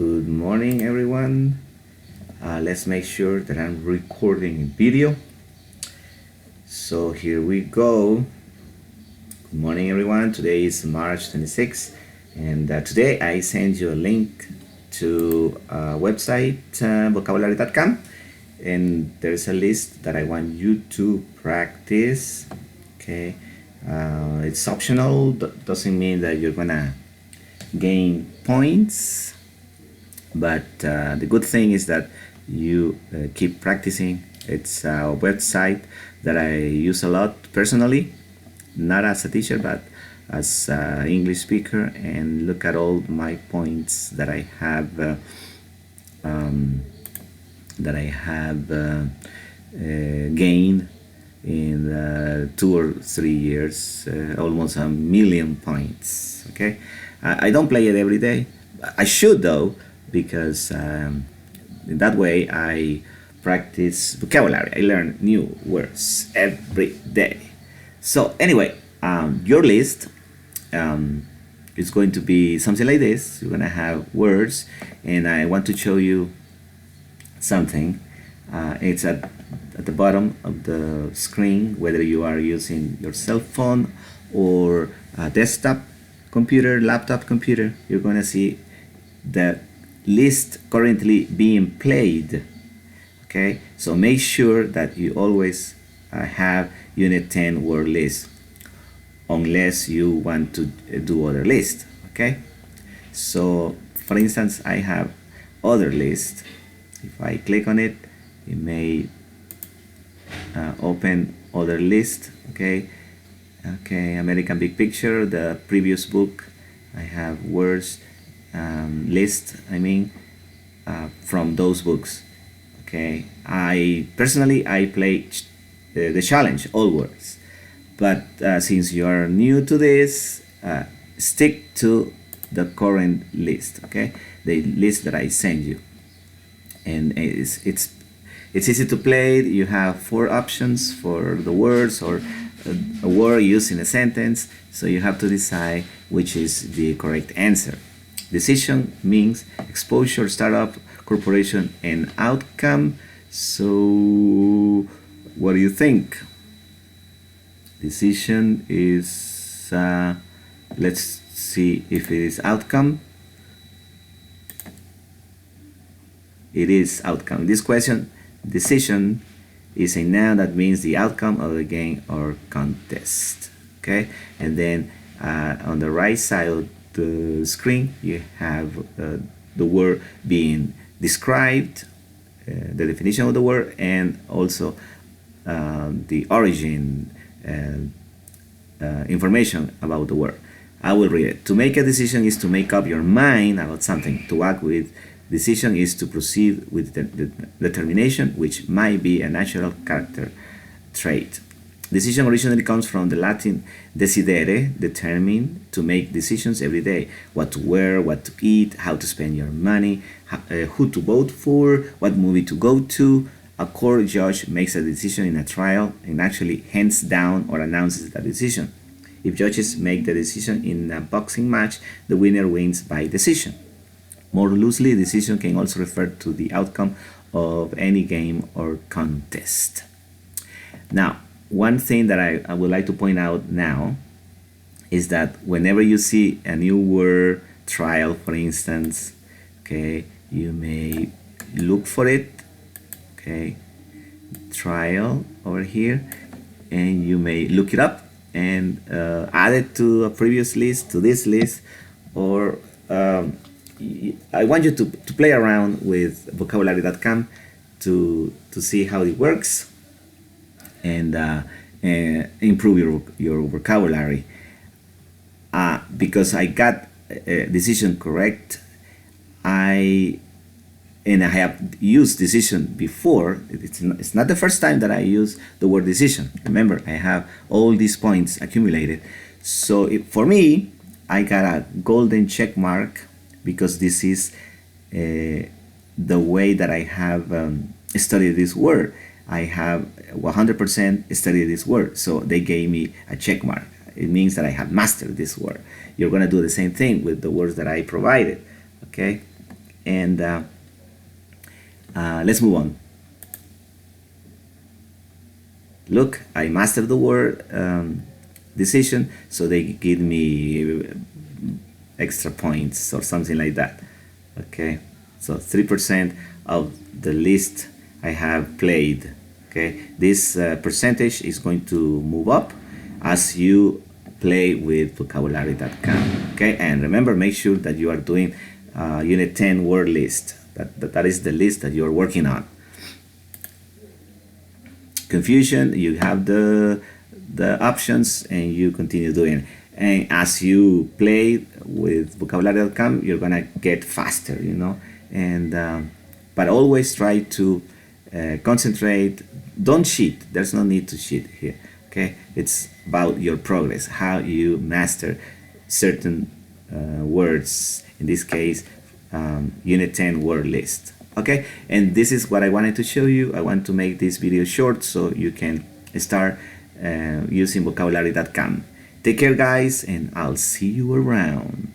Good morning, everyone. Let's make sure that I'm recording video. So here we go. Good morning, everyone. Today is March 26th, and today I send you a link to a website, Vocabularycom, and there's a list that I want you to practice. Okay, it's optional. Doesn't mean that you're gonna gain points, but the good thing is that you keep practicing. It's a website that I use a lot personally, not as a teacher but as an English speaker, and look at all my points that I have gained in 2 or 3 years, almost 1,000,000 points. Okay, I don't play it every day. I should though, because in that way I practice vocabulary. I learn new words every day. So anyway, your list is going to be something like this. You're gonna have words, and I want to show you something. It's at the bottom of the screen, whether you are using your cell phone or a desktop computer, laptop computer. You're gonna see the list currently being played. Okay, so make sure that you always have Unit 10 word list, unless you want to do other list. Okay, so for instance, I have other list. If I click on it, it may open other list. Okay, American Big Picture, the previous book. I have words list, from those books. Okay, I personally play the challenge, all words, but since you are new to this, stick to the current list. Okay, the list that I send you, and it's easy to play. You have 4 options for the words, or a word used in a sentence, so you have to decide which is the correct answer. Decision means exposure, startup, corporation, and outcome. So what do you think? Decision is, let's see if it is outcome. It is outcome. This question, decision is a noun that means the outcome of the game or contest. Okay, and then on the right side of the screen you have the word being described, the definition of the word, and also the origin information about the word. I will read it. To make a decision is to make up your mind about something. To act with decision is to proceed with the determination, which might be a natural character trait. Decision originally comes from the Latin decidere, determine, to make decisions every day. What to wear, what to eat, how to spend your money, who to vote for, what movie to go to. A court judge makes a decision in a trial and actually hands down or announces the decision. If judges make the decision in a boxing match, the winner wins by decision. More loosely, decision can also refer to the outcome of any game or contest. Now, one thing that I would like to point out now is that whenever you see a new word, trial for instance, okay, you may look for it, okay, trial over here, and you may look it up and add it to a previous list, to this list, or I want you to play around with Vocabulary.com to see how it works, and improve your vocabulary. Because I got decision correct, I have used decision before. It's not the first time that I use the word decision. Remember, I have all these points accumulated. So for me, I got a golden check mark, because this is the way that I have studied this word. I have 100% studied this word, so they gave me a check mark. It means that I have mastered this word. You're going to do the same thing with the words that I provided. Okay, and let's move on. Look, I mastered the word decision, so they give me extra points or something like that. Okay, so 3% of the list I have played. Okay, this percentage is going to move up as you play with Vocabulary.com. Okay, and remember, make sure that you are doing Unit 10 word list. That is the list that you are working on. Confusion, you have the options and you continue doing. And as you play with Vocabulary.com, you're gonna get faster, you know. And but always try to concentrate. Don't cheat. There's no need to cheat here. Okay, it's about your progress, how you master certain words. In this case, Unit 10 word list. Okay, and this is what I wanted to show you. I want to make this video short so you can start using Vocabulary.com. Take care, guys, and I'll see you around.